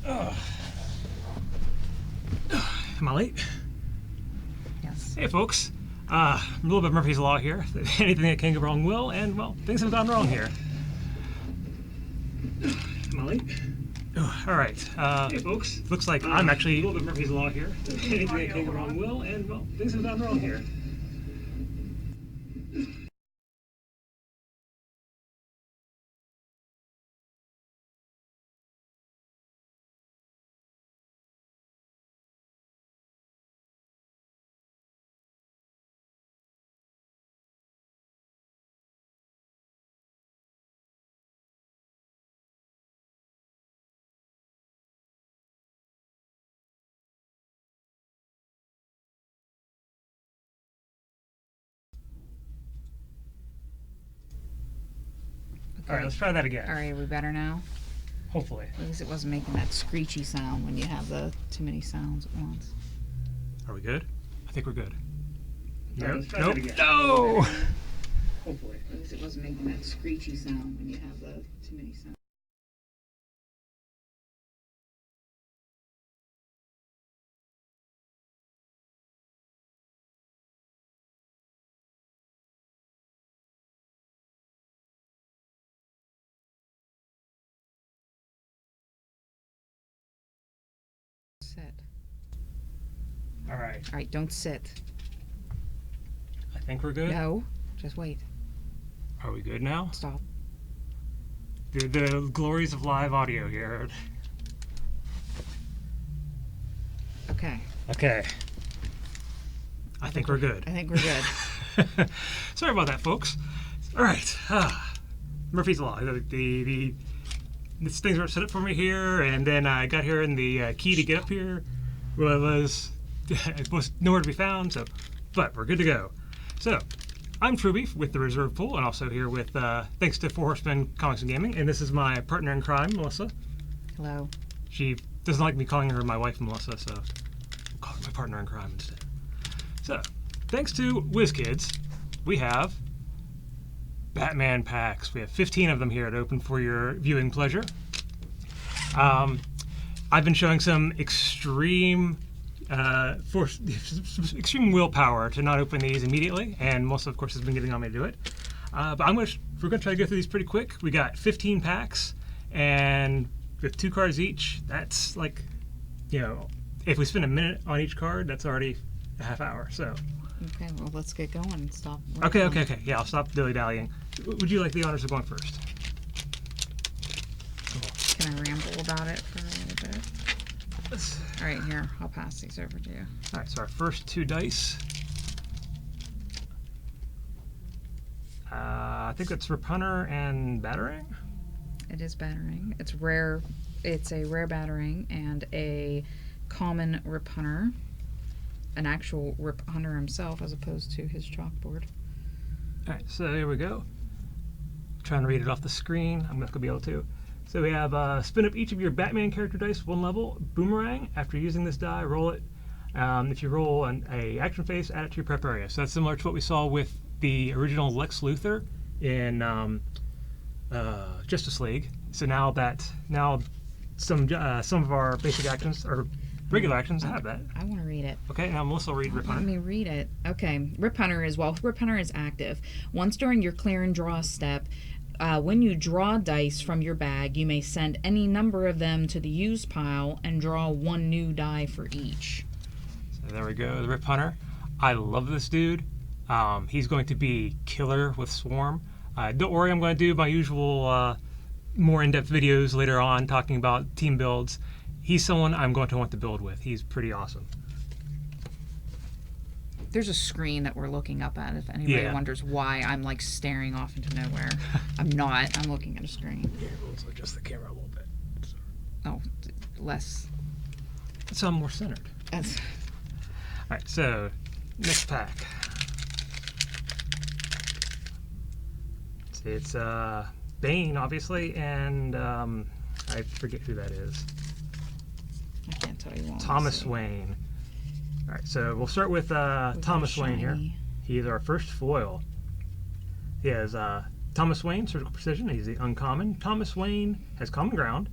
Am I late? Yes. Hey folks, a little bit of Murphy's Law here. Anything that can go wrong will, and well, things have gone wrong here. Am I late? All right. Hey folks, looks like I'm actually a little bit of Murphy's Law here. Anything that can go wrong will, and well, things have gone wrong here. All right, let's try that again. All right, are we better now? Hopefully. At least it wasn't making that screechy sound when you have the too many sounds at once. Are we good? I think we're good. All right, let's try Nope. that again. No. Hopefully. At least it wasn't making that screechy sound when you have the too many sounds. Sit. All right. All right, don't sit. I think we're good. No, just wait. Are we good now? Stop. The glories of live audio here. Okay. Okay. I think we're good. I think we're good. Sorry about that, folks. All right. Murphy's Law. These things were set up for me here, and then I got here, and the key to get up here was nowhere to be found. So, but we're good to go. So, I'm Truby with the Reserve Pool, and also here with thanks to Four Horsemen Comics and Gaming, and this is my partner in crime, Melissa. Hello. She doesn't like me calling her my wife, Melissa, so I'll call her my partner in crime instead. So, thanks to WizKids, we have Batman packs. We have 15 of them here to open for your viewing pleasure. I've been showing some extreme extreme willpower to not open these immediately, and Melissa, of course, has been getting on me to do it. But we're going to try to go through these pretty quick. We got 15 packs, and with 2 cards each, that's like, if we spend a minute on each card, that's already a half hour. So. Okay, well, let's get going and stop. Okay. Yeah, I'll stop dilly-dallying. Would you like the honors of going first? Cool. Can I ramble about it for a little bit? All right, here, I'll pass these over to you. All right, so our first 2 dice. I think that's Rip-Hunter and Batarang. It is Batarang. It's rare. It's a rare Batarang and a common Rip-Hunter. An actual Rip-Hunter himself as opposed to his chalkboard. All right, so here we go. Trying to read it off the screen. I'm not going to be able to. So we have spin up each of your Batman character dice 1 level. Boomerang. After using this die, roll it. If you roll a action phase, add it to your prep area. So that's similar to what we saw with the original Lex Luthor in Justice League. So now some of our basic actions or regular actions have that. I want to read it. Okay, now Melissa will read Rip-Hunter. Let me read it. Okay, Rip-Hunter Rip-Hunter is active. Once during your clear and draw step, when you draw dice from your bag, you may send any number of them to the use pile and draw 1 new die for each. So there we go, the Rip-Hunter. I love this dude. He's going to be killer with Swarm. Don't worry, I'm going to do my usual more in-depth videos later on talking about team builds. He's someone I'm going to want to build with. He's pretty awesome. There's a screen that we're looking up at if anybody wonders why I'm like staring off into nowhere. I'm not. I'm looking at a screen. Yeah, we'll adjust the camera a little bit. So. Oh, less. So I'm more centered. That's... All right, so next pack. It's Bane, obviously, and I forget who that is. I can't tell you. Thomas Wayne. All right, so we'll start with Thomas Wayne here. He is our first foil. He has Thomas Wayne, Surgical Precision. He's the uncommon. Thomas Wayne has Common Ground.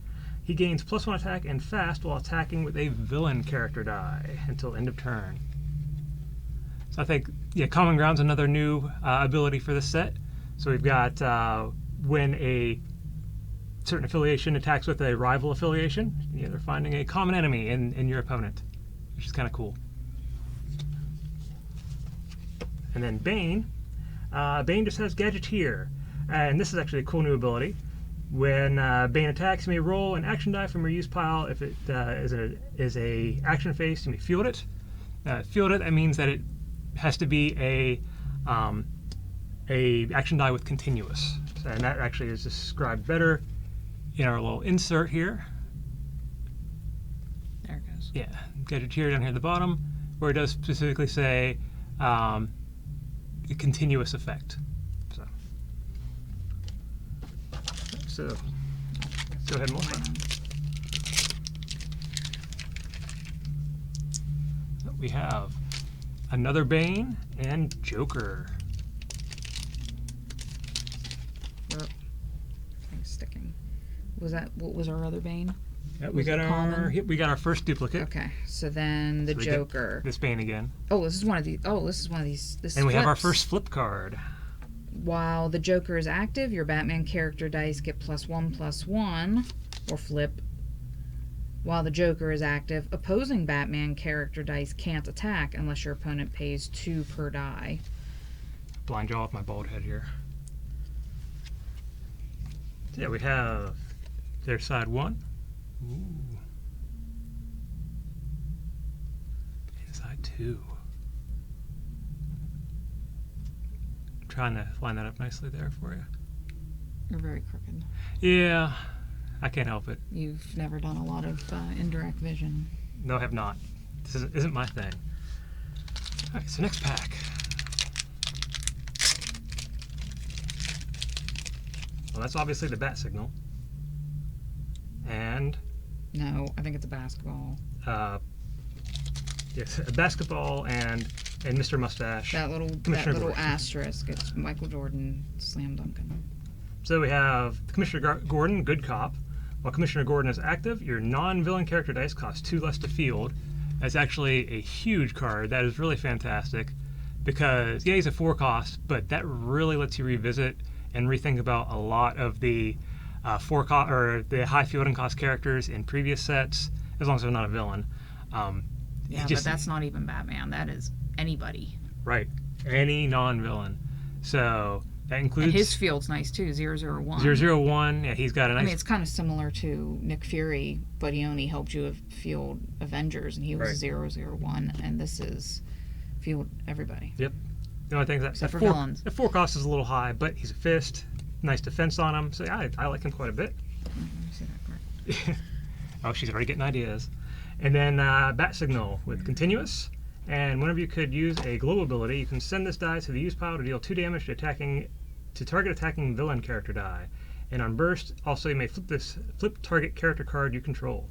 He gains +1 attack and fast while attacking with a villain character die until end of turn. So I think, yeah, Common Ground's another new ability for this set. So we've got when a certain affiliation attacks with a rival affiliation, they're finding a common enemy in your opponent, which is kind of cool. And then Bane. Bane just has Gadgeteer, and this is actually a cool new ability. When Bane attacks, you may roll an action die from your use pile. If it is a action phase, you may field it. Field it, that means that it has to be a action die with continuous. And that actually is described better in our little insert here. There it goes. Yeah, Gadgeteer down here at the bottom, where it does specifically say a continuous effect. So let's go ahead and multiply. We have another Bane and Joker. Thing's sticking. What was our other Bane? We got our first duplicate. Okay, so then the Joker. This Bane again. Oh, this is one of these. And we have our first flip card. While the Joker is active, your Batman character dice get +1/+1, or flip. While the Joker is active, opposing Batman character dice can't attack unless your opponent pays 2 per die. Blind jaw with my bald head here. So yeah, we have their side 1. Ooh. And side 2. Trying to line that up nicely there for you. You're very crooked. Yeah, I can't help it. You've never done a lot of indirect vision. No, I have not. This isn't my thing. All right, so next pack. Well, that's obviously the bat signal. And No, I think it's a basketball. yes, a basketball and Mr. Mustache. That little asterisk. It's Michael Jordan slam dunking. So we have Commissioner Gordon, good cop. While Commissioner Gordon is active, your non-villain character dice cost 2 less to field. That's actually a huge card. That is really fantastic because, yeah, he's a 4 cost, but that really lets you revisit and rethink about a lot of the the high fielding cost characters in previous sets, as long as they're not a villain. Yeah, but that's not even Batman. That is anybody. Right. Any non-villain. So that includes... And his field's nice too, 001. 001, yeah, he's got a nice... I mean, it's kind of similar to Nick Fury, but he only helped you field Avengers, and he was 001, and this is field everybody. Yep. The only thing is Except for villains. The 4 cost is a little high, but he's a fist. Nice defense on him. So yeah, I like him quite a bit. Let me see that card. Oh, she's already getting ideas. And then Bat Signal with Continuous. And whenever you could use a global ability, you can send this die to the use pile to deal 2 damage to target attacking villain character die. And on burst, also you may flip target character card you control.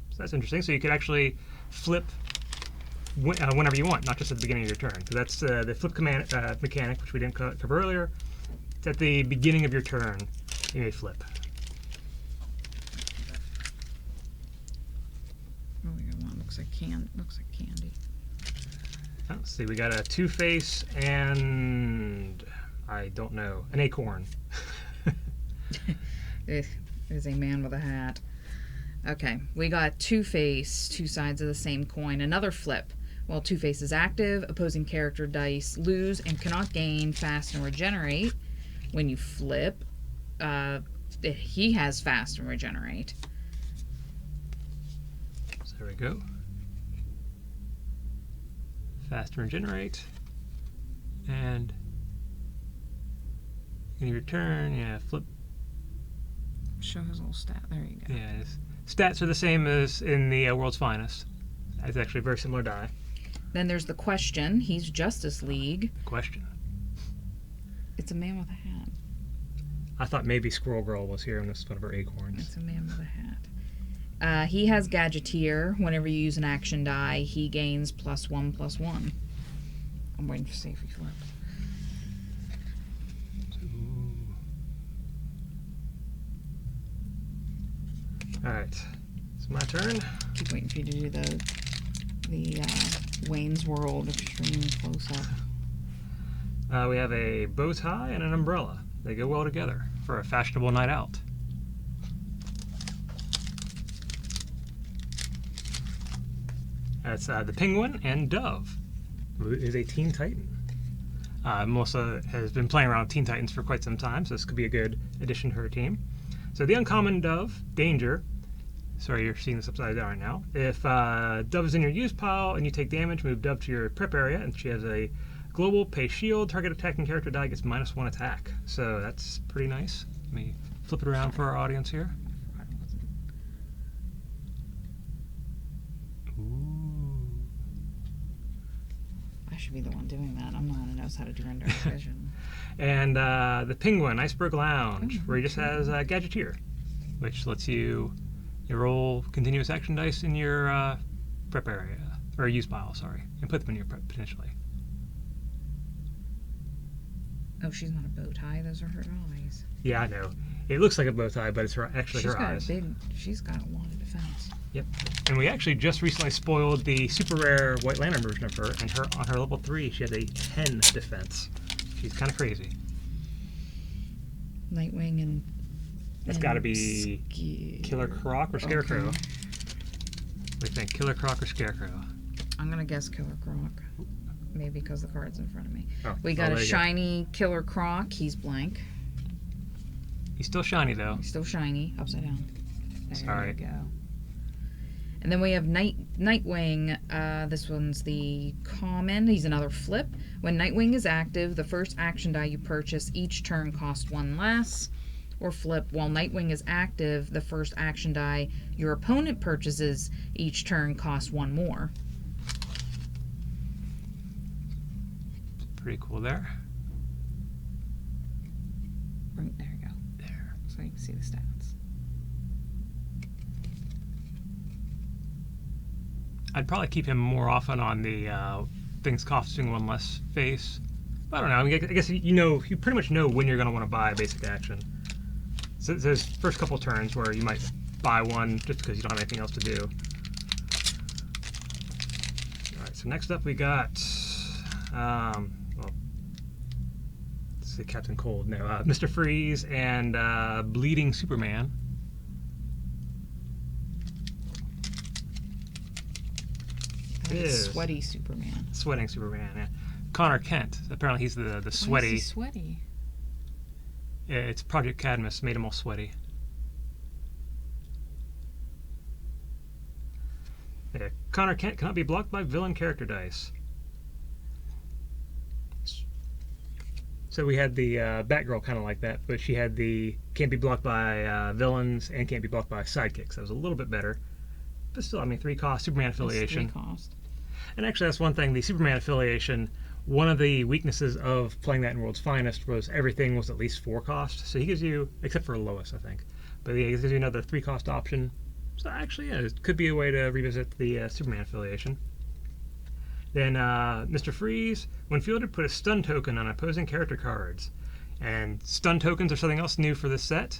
So that's interesting. So you could actually flip whenever you want, not just at the beginning of your turn. So that's the flip command mechanic, which we didn't cover earlier. It's at the beginning of your turn, you may flip. Oh, we got one. Looks like candy. Let's see, we got a Two-Face and I don't know, an acorn. It is a man with a hat. Okay, we got Two-Face, 2 sides of the same coin. Another flip. While Two-Face is active, opposing character dice lose and cannot gain fast and regenerate. When you flip, he has fast and regenerate. So there we go. Fast and regenerate. And in your turn, yeah, flip. Show his little stat. There you go. Yeah, his stats are the same as in the World's Finest. It's actually a very similar die. Then there's the question. He's Justice League. Question. It's a man with a hat. I thought maybe Squirrel Girl was here and this is one of her acorns. It's a man with a hat. He has Gadgeteer. Whenever you use an action die, he gains +1/+1. I'm waiting to see if he flips. All right, it's my turn. Keep waiting for you to do the Wayne's World extreme close up. We have a bow tie and an umbrella. They go well together for a fashionable night out. That's the Penguin and Dove, who is a Teen Titan. Melissa has been playing around with Teen Titans for quite some time, so this could be a good addition to her team. So the uncommon Dove, Danger. Sorry, you're seeing this upside down right now. If Dove is in your use pile and you take damage, move Dove to your prep area, and she has a global pay shield. Target attacking character die gets -1 attack. So that's pretty nice. Let me flip it around for our audience here. Ooh. I should be the one doing that. I'm the one who knows how to do render vision. And the Penguin, Iceberg Lounge, where he just has Gadgeteer, which lets you roll continuous action dice in your prep area, or use pile, sorry, and put them in your prep potentially. Oh, she's not a bow tie. Those are her eyes. Yeah, I know. It looks like a bow tie, but it's actually her eyes. She's got a lot of defense. Yep. And we actually just recently spoiled the super rare White Lantern version of her, and on her level 3, she has a 10 defense. She's kind of crazy. Nightwing and... That's got to be Killer Croc or Scarecrow. Okay. What do you think, Killer Croc or Scarecrow? I'm going to guess Killer Croc. Maybe because the card's in front of me. Oh, We got a there you shiny Killer Croc. He's blank. He's still shiny, though. He's still shiny. Upside down. There Sorry. you go. And then we have Nightwing. This one's the common. He's another flip. When Nightwing is active, the first action die you purchase each turn costs 1 less. Or flip, while Nightwing is active, the first action die your opponent purchases each turn costs 1 more. Pretty cool there. Right, there you go. There. So you can see the stats. I'd probably keep him more often on the things costing 1 less face. I don't know. I mean, I guess you pretty much know when you're going to want to buy a basic action. So there's first couple turns where you might buy one just because you don't have anything else to do. All right. So next up we got, well, let's see, Captain Cold. No, Mr. Freeze and Bleeding Superman. That is Sweaty Superman. Sweating Superman, yeah. Connor Kent. Apparently he's the sweaty. Why is he sweaty? Yeah, it's Project Cadmus made him all sweaty. Yeah, Connor Kent cannot be blocked by villain character dice. So we had the Batgirl kind of like that, but she had the can't be blocked by villains and can't be blocked by sidekicks. That was a little bit better. But still, I mean, 3 cost, Superman affiliation. That's 3 cost. And actually, that's one thing. The Superman affiliation, one of the weaknesses of playing that in World's Finest was everything was at least 4 cost. So he gives you, except for Lois, I think, but he gives you another 3 cost option. So actually, yeah, it could be a way to revisit the Superman affiliation. Then Mr. Freeze, when fielded, put a stun token on opposing character cards. And stun tokens are something else new for this set.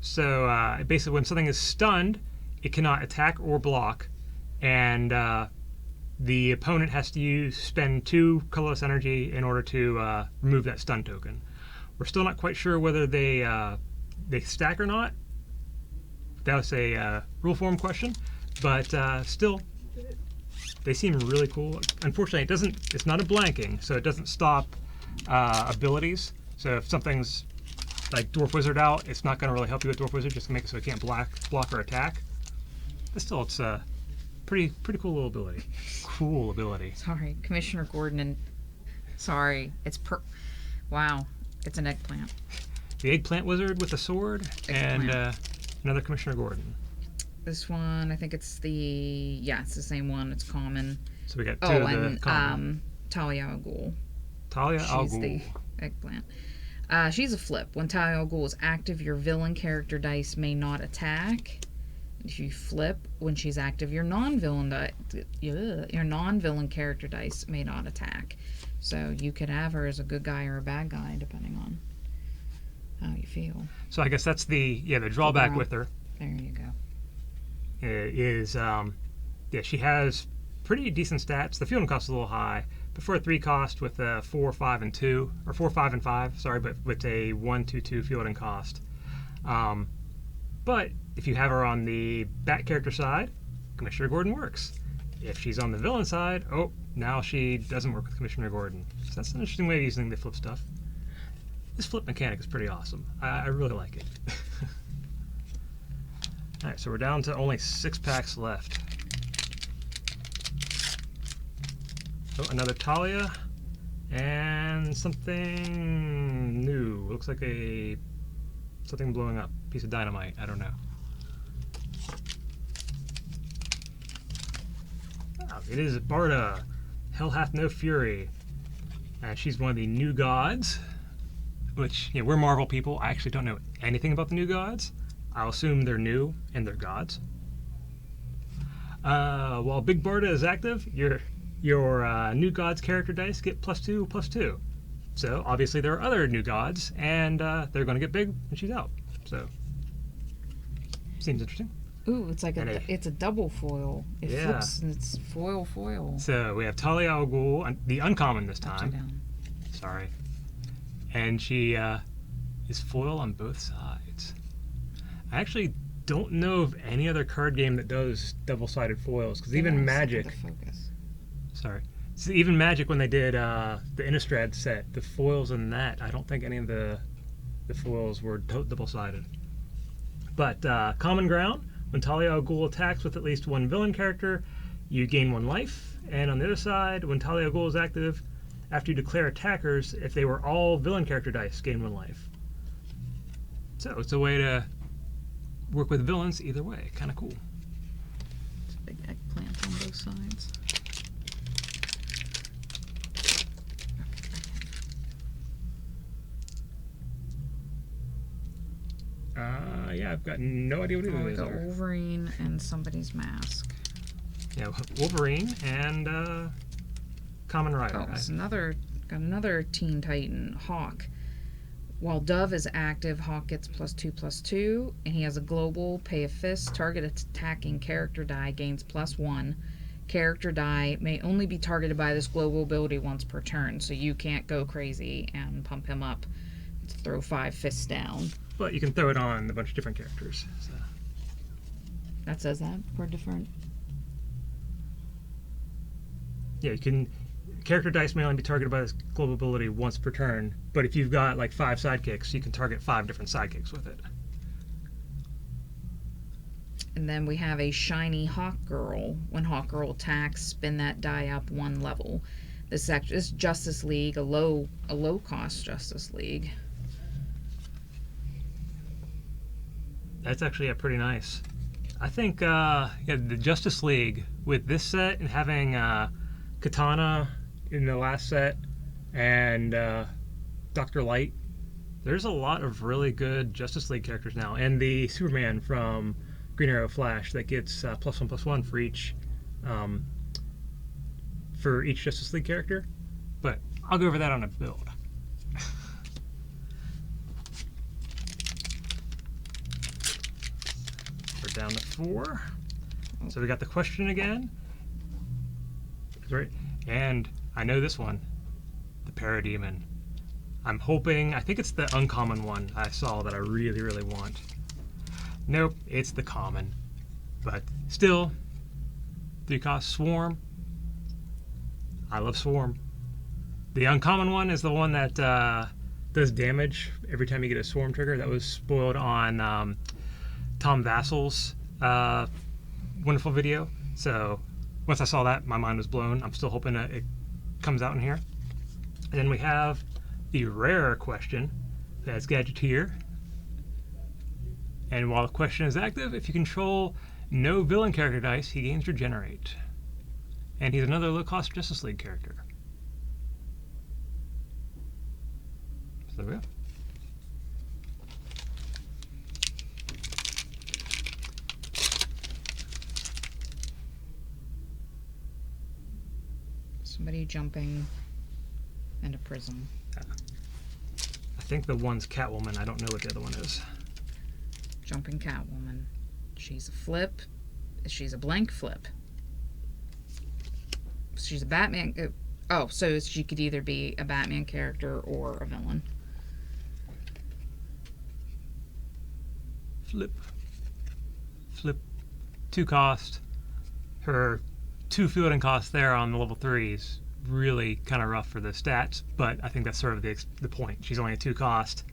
So basically, when something is stunned, it cannot attack or block, and the opponent has to spend 2 colorless energy in order to remove that stun token. We're still not quite sure whether they stack or not. That was a rule form question, but still, they seem really cool. Unfortunately, it's not a blanking, so it doesn't stop abilities. So if something's like Dwarf Wizard out, it's not going to really help you with Dwarf Wizard, just to make it so it can't block or attack. But still, it's a pretty cool little ability. Cool ability. Sorry, Commissioner Gordon and... Sorry, wow, it's an eggplant. The Eggplant Wizard with a sword, Eggplant. and another Commissioner Gordon. This one, I think it's it's the same one. It's common. So we got 2 of the common. Talia al Ghul. Talia al She's the Ghul. eggplant. She's a flip. When Talia al Ghul is active, your villain character dice may not attack. If you flip, when she's active, your non-villain character dice may not attack. So you could have her as a good guy or a bad guy, depending on how you feel. So I guess that's the drawback with her There you go. Is yeah, she has pretty decent stats. The fielding cost is a little high, but for a 3 cost with a 4, 5, and 2, or 4, 5, and 5, sorry, but with a 1, 2, 2 fielding cost. But if you have her on the bat character side, Commissioner Gordon works. If she's on the villain side, oh, now she doesn't work with Commissioner Gordon. So that's an interesting way of using the flip stuff. This flip mechanic is pretty awesome. I really like it. Alright, so we're down to only 6 packs left. Oh, another Talia. And something new. Looks like something blowing up. Piece of dynamite. I don't know. Oh, it is Barda. Hell hath no fury. She's one of the new gods. Which, we're Marvel people. I actually don't know anything about the new gods. I'll assume they're new and they're gods. While Big Barda is active, your new gods character dice get +2/+2. So obviously there are other new gods, and they're going to get big when she's out. So seems interesting. Ooh, it's like it's a double foil. It flips and it's foil. So we have Talia al Ghul, the uncommon this time. Upside down. Sorry. And she is foil on both sides. I actually don't know of any other card game that does double-sided foils, because even Magic. Sorry. So even Magic, when they did the Innistrad set, the foils in that, I don't think any of the foils were double-sided. But Common Ground, when Talia al Ghul attacks with at least one villain character, you gain 1 life. And on the other side, when Talia al Ghul is active, after you declare attackers, if they were all villain character dice, gain 1 life. So it's a way to work with villains either way. Kind of cool. It's a big eggplant on both sides. Yeah, I've got no idea what either of We these got are. Wolverine and somebody's mask. Yeah, Wolverine and Common Rider. Oh, it's got another Teen Titan, Hawk. While Dove is active, Hawk gets +2/+2, and he has a global, pay a fist, target attacking character die gains +1. Character die may only be targeted by this global ability once per turn, so you can't go crazy and pump him up to throw 5 fists down. But you can throw it on a bunch of different characters. So. That says that for different. Yeah, you can. Character dice may only be targeted by this global ability once per turn, but if you've got like 5 sidekicks, you can target 5 different sidekicks with it. And then we have a shiny Hawk Girl. When Hawk Girl attacks, spin that die up 1 level. This is Justice League, a low cost Justice League. That's actually pretty nice. I think the Justice League with this set and having Katana in the last set and Dr. Light, there's a lot of really good Justice League characters now, and the Superman from Green Arrow Flash that gets +1/+1 for each Justice League character. But I'll go over that on a build. We're down to 4. So we got the question again. Right, and I know this one, the Parademon. I'm hoping, I think it's the uncommon one I saw that I really, really want. Nope, it's the common. But still, 3 cost Swarm. I love Swarm. The uncommon one is the one that does damage every time you get a Swarm trigger. That was spoiled on Tom Vassel's wonderful video. So once I saw that, my mind was blown. I'm still hoping that it comes out in here. And then we have the rare question. That's Gadgeteer. And while the question is active, if you control no villain character dice, he gains Regenerate. And he's another low-cost Justice League character. So there we go. Somebody jumping and a prism. I think the one's Catwoman. I don't know what the other one is. Jumping Catwoman. She's a flip. She's a blank flip. She's a Batman. Oh, so she could either be a Batman character or a villain. Flip. 2 cost. Her 2 fielding costs there on the level 3s really kind of rough for the stats, but I think that's sort of the point. She's only a 2 cost,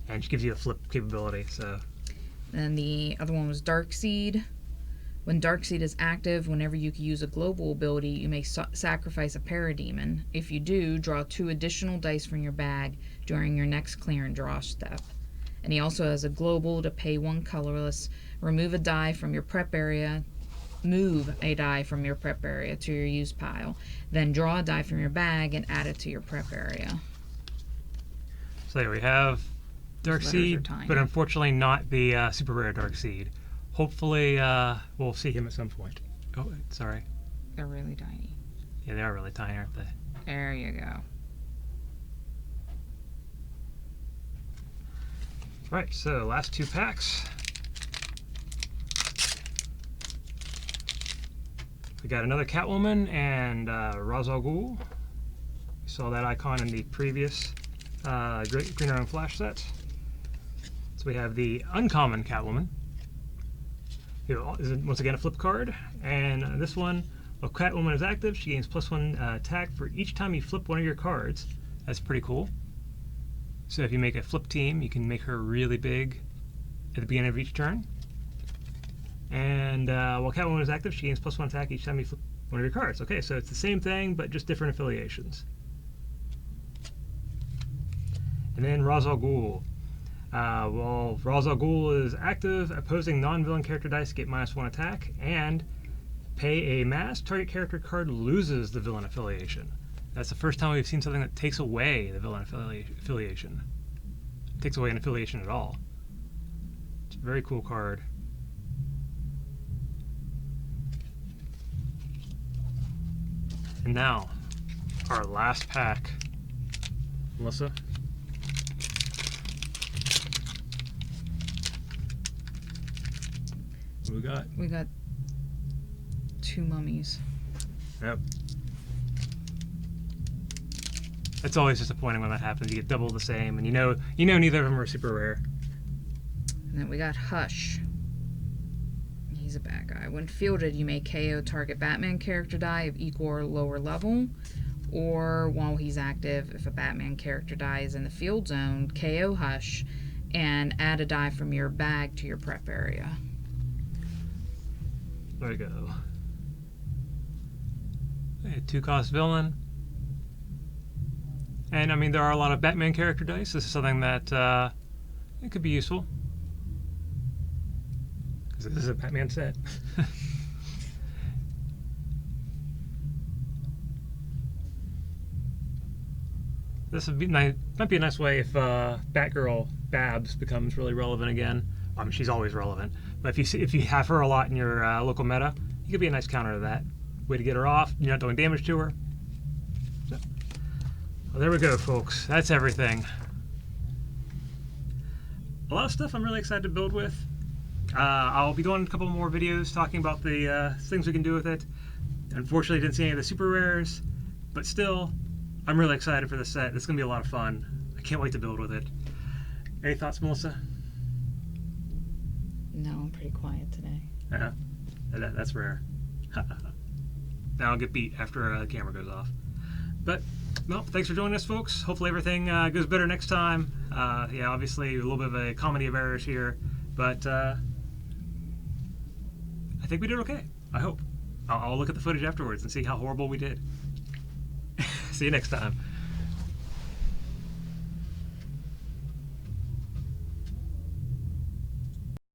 and she gives you a flip capability. So. Then the other one was Darkseid. When Darkseid is active, whenever you can use a global ability, you may sacrifice a Parademon. If you do, draw 2 additional dice from your bag during your next clear and draw step. And he also has a global to pay 1 colorless, remove a die from your prep area, move a die from your prep area to your use pile, then draw a die from your bag and add it to your prep area. So there we have Darkseid, but unfortunately not the super rare Darkseid. Hopefully we'll see him at some point. Oh, sorry. They're really tiny. Yeah, they are really tiny, aren't they? There you go. Right, so last 2 packs. We got another Catwoman and Ra's al Ghul. We saw that icon in the previous Green Arrow Flash set. So we have the uncommon Catwoman. Here is once again a flip card, and this one, while Catwoman is active, she gains +1 attack for each time you flip one of your cards. That's pretty cool. So if you make a flip team, you can make her really big at the beginning of each turn. And while Catwoman is active, she gains +1 attack each time you flip one of your cards. Okay, so it's the same thing, but just different affiliations. And then Ra's al Ghul. Well, Ra's al Ghul is active, opposing non-villain character dice get -1 attack, and pay a mass, target character card loses the villain affiliation. That's the first time we've seen something that takes away the villain affiliation. It takes away an affiliation at all. It's a very cool card. And now, our last pack. Melissa? What we got? We got 2 mummies. Yep. It's always disappointing when that happens. You get double the same, and you know neither of them are super rare. And then we got Hush. He's a bad guy. When fielded, you may KO target Batman character die of equal or lower level, or while he's active, if a Batman character die is in the field zone, KO Hush and add a die from your bag to your prep area. There we go. A 2-cost villain. And I mean, there are a lot of Batman character dice. This is something that it could be useful. Because this is a Batman set. This would be nice. Might be a nice way if Batgirl Babs becomes really relevant again. I mean, she's always relevant. But if you have her a lot in your local meta, you could be a nice counter to that. Way to get her off. You're not doing damage to her. So, well, there we go, folks. That's everything. A lot of stuff I'm really excited to build with. I'll be doing a couple more videos talking about the things we can do with it. Unfortunately, didn't see any of the super rares, but still, I'm really excited for this set. It's going to be a lot of fun. I can't wait to build with it. Any thoughts, Melissa? No, I'm pretty quiet today. Yeah, that's rare. Now I'll get beat after the camera goes off. But, well, thanks for joining us, folks. Hopefully everything goes better next time. Yeah, obviously a little bit of a comedy of errors here, but I think we did okay. I hope. I'll look at the footage afterwards and see how horrible we did. See you next time.